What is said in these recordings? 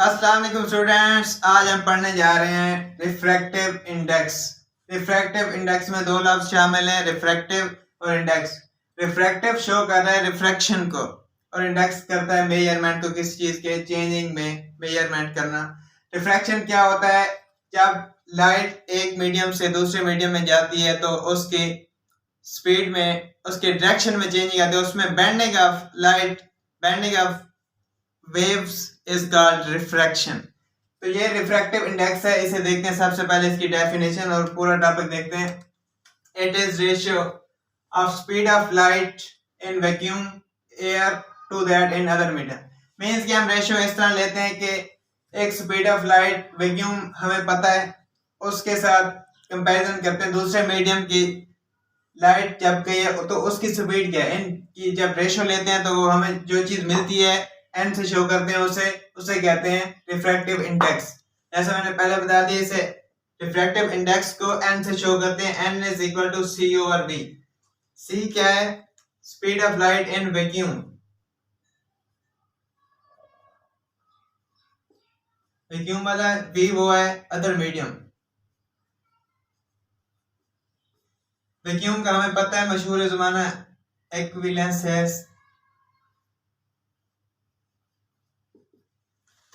अस्सलाम वालेकुम स्टूडेंट्स, आज हम पढ़ने जा रहे हैं रिफ्रैक्टिव इंडेक्स। रिफ्रैक्टिव इंडेक्स में दो लफ्ज शामिल हैं, रिफ्रैक्टिव और इंडेक्स। रिफ्रैक्टिव शो कर रहा है रिफ्रैक्शन को और इंडेक्स करता है मेजरमेंट को, किसी चीज के चेंजिंग में मेजरमेंट करना। रिफ्रैक्शन क्या होता है? जब लाइट एक मीडियम से दूसरे मीडियम में जाती है तो उसकी स्पीड में, उसके डायरेक्शन में चेंजिंग आती है, उसमें bending of light, bending of waves is called refraction. तो ये रिफ्रैक्टिव इंडेक्स है, इसे देखते हैं। सबसे पहले इसकी डेफिनेशन और पूरा टॉपिक देखते हैं। It is ratio of speed of light in vacuum air to that in other medium. Means कि हम रेशियो इस तरह लेते हैं कि एक स्पीड ऑफ लाइट वैक्यूम हमें पता है, उसके साथ कंपैरिजन करते हैं दूसरे मीडियम की लाइट जब गई है तो उसकी स्पीड क्या है। इनकी जब रेशियो लेते हैं तो वो हमें जो चीज मिलती है एन से शो करते हैं, उसे कहते हैं रिफ्रैक्टिव इंडेक्स। जैसे मैंने पहले बता दिया, इसे रिफ्रैक्टिव इंडेक्स को एन से शो करते हैं। N is equal to C over V. C क्या है? Speed of light in vacuum. Vacuum वाला वी वो है अदर मीडियम। वैक्यूम का हमें पता है, मशहूर जमाना इक्विवेलेंस है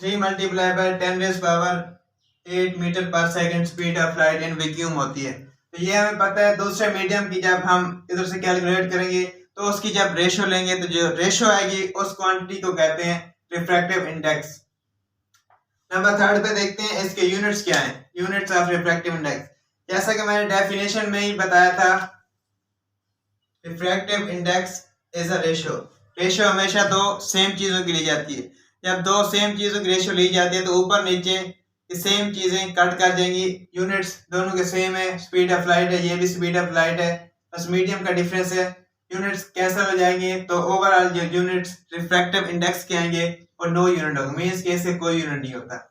3 मल्टीप्लाई बाय 10⁻⁸ मीटर पर second speed of light in vacuum होती है। तो ये हमें पता है। दूसरे मीडियम की जब हम इधर से कैलकुलेट करेंगे तो उसकी जब रेशियो लेंगे तो जो रेशियो आएगी उस क्वांटिटी को कहते हैं रिफ्रैक्टिव इंडेक्स। नंबर 3 पे देखते हैं इसके यूनिट्स क्या हैं। यूनिट्स ऑफ रिफ्रैक्टिव इंडेक्स, जैसा कि मैंने डेफिनेशन में ही बताया था, refractive index is a ratio. Ratio हमेशा दो सेम चीजों की ली जाती है। जब दो सेम चीजों की रेशियो ली जाती है तो ऊपर नीचे सेम चीजें कट कर जाएंगी। यूनिट्स दोनों के सेम है, स्पीड ऑफ लाइट है, ये भी स्पीड ऑफ लाइट है, बस मीडियम का डिफरेंस है। यूनिट्स कैंसिल हो जाएंगे तो ओवरऑल जो यूनिट्स रिफ्रैक्टिव इंडेक्स के आएंगे और नो यूनिट होगा। मींस के इससे कोई यूनिट नहीं होता।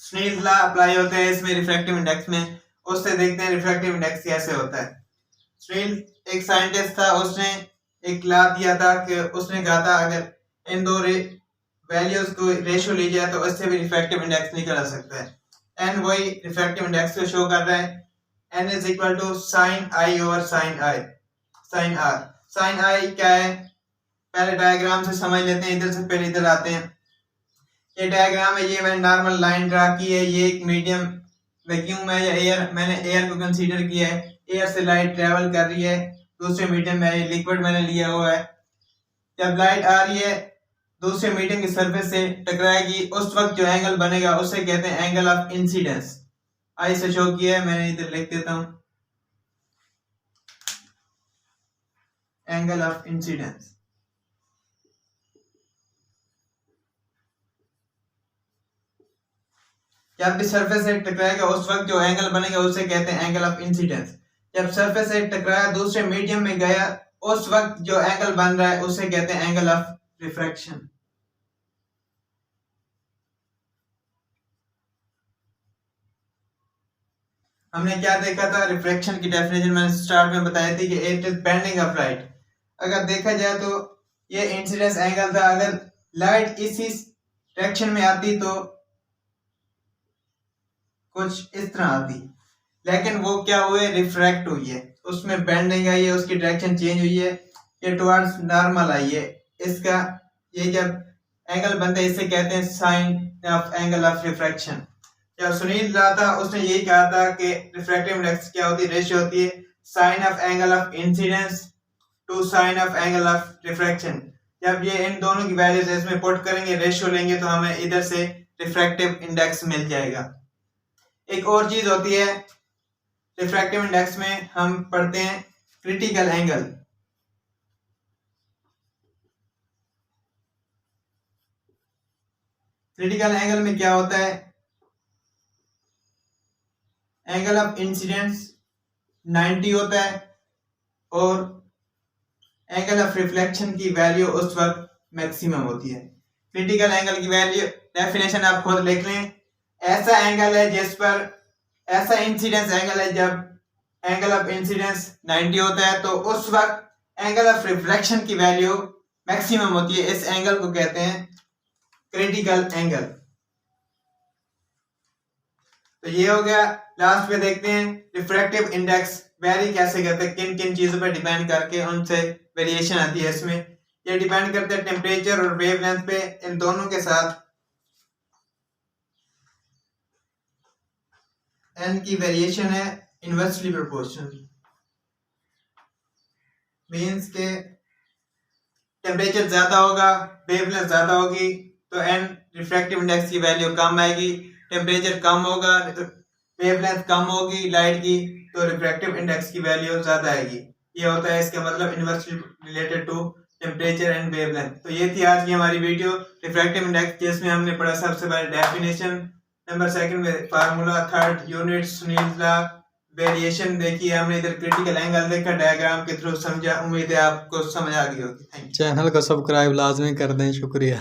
स्नेल लॉ अप्लाई होता है इसमें रिफ्रैक्टिव इंडेक्स में। उससे देखते हैं रिफ्रैक्टिव इंडेक्स कैसे होता है। स्नेल एक साइंटिस्ट था, उसने एक लॉ दिया था कि उसने कहा था अगर इन दो वैल्यूज को रेशियो ली जाए तो उससे भी रिफ्रैक्टिव इंडेक्स निकल आ सकता है। एन वही रिफ्रैक्टिव इंडेक्स को शो कर रहा है। N is equal to sine I over sine I, sine R. Sine I क्या है? पहले डायग्राम से समझ लेते हैं, इधर से पहले इधर आते हैं। ये डायग्राम है, ये मैंने नॉर्मल लाइन ड्रा की है। ये एक मीडियम वैक्यूम है या एयर, मैंने एयर को कंसीडर किया है। एयर से लाइट ट्रेवल कर रही है दूसरे मीडियम में, लिक्विड मैंने लिया हुआ है। जब लाइट आ रही है दूसरे मीडियम की सरफेस से टकराएगी, उस वक्त जो एंगल बनेगा उसे कहते हैं एंगल ऑफ इंसिडेंस। आई से शो किया है, मैंने इधर लिख देता हूं एंगल ऑफ इंसिडेंस। जब भी सरफेस से टकराएगा उस वक्त जो एंगल बनेगा उसे कहते हैं एंगल ऑफ इंसिडेंस। जब सरफेस से टकराया दूसरे मीडियम में गया, उस वक्त जो एंगल बन रहा है उसे कहते हैं एंगल ऑफ रिफ्रैक्शन। हमने क्या देखा था? रिफ्रैक्शन की डेफिनेशन मैंने स्टार्ट में बताई थी कि it is bending of light. अगर देखा जाए तो ये इंसिडेंस एंगल था। अगर लाइट इसी डायरेक्शन में आती तो कुछ इस तरह आती, लेकिन वो क्या हुए? रिफ्रैक्ट हुई है, उसमें बेंडिंग आई है, उसकी डायरेक्शन चेंज हुई है, ये टुवर्ड्स नॉर्मल आई है। इसका ये जब एंगल बनता है इसे कहते हैं sine of angle of refraction. जब सुनील लॉ था उसने यही कहा था कि रिफ्रैक्टिव इंडेक्स क्या होती है? रेशियो होती है sine of angle of incidence to sine of angle of refraction. जब ये इन दोनों की वैल्यूज इसमें पुट करेंगे, रेशियो लेंगे तो हमें इधर से रिफ्रैक्टिव इंडेक्स मिल जाएगा। एक और चीज होती है रिफ्रैक्टिव इंडेक्स में, हम पढ़ते हैं क्रिटिकल एंगल। क्रिटिकल एंगल में क्या होता है? एंगल ऑफ इंसिडेंस 90 होता है और एंगल ऑफ रिफ्लेक्शन की वैल्यू उस वक्त मैक्सिमम होती है। क्रिटिकल एंगल की वैल्यू डेफिनेशन आप खुद लिख लें। ऐसा एंगल है जिस पर, ऐसा इंसिडेंस एंगल है जब एंगल ऑफ इंसिडेंस 90 होता है तो उस वक्त एंगल ऑफ रिफ्लेक्शन की वैल्यू मैक्सिमम होती है। इस एंगल को कहते हैं क्रिटिकल एंगल। तो ये हो गया। लास्ट पे देखते हैं रिफ्रैक्टिव इंडेक्स वेरी कैसे करते हैं, किन किन चीजों पर डिपेंड करके उनसे वेरिएशन आती है। इसमें ये डिपेंड करते हैं टेम्परेचर और वेवलेंथ पे, इन दोनों के साथ एन की वेरिएशन है इनवर्सली प्रोपोर्शनल। मींस के टेम्परेचर ज्यादा होगा, वेवलेंथ ज्यादा होगी तो एन रिफ्रैक्टिव इंडेक्स की वैल्यू कम आएगी। टेम्परेचर कम होगा, वेवलेंथ कम होगी लाइट की, तो रिफ्रैक्टिव इंडेक्स की वैल्यू ज्यादा आएगी। ये होता है इसका मतलब inversely related to temperature and wavelength. तो ये थी आज की हमारी वीडियो रिफ्रैक्टिव इंडेक्स, जिसमें हमने पढ़ा सबसे पहले डेफिनेशन, नंबर सेकंड में formula, third unit, Snell's law, variation देखी है हमने, इधर क्रिटिकल एंगल देखा, डायग्राम के थ्रू समझा। उम्मीद है आपको समझ आ गई होगी। Thank you. चैनल को सब्सक्राइब लाजमी कर दें। शुक्रिया।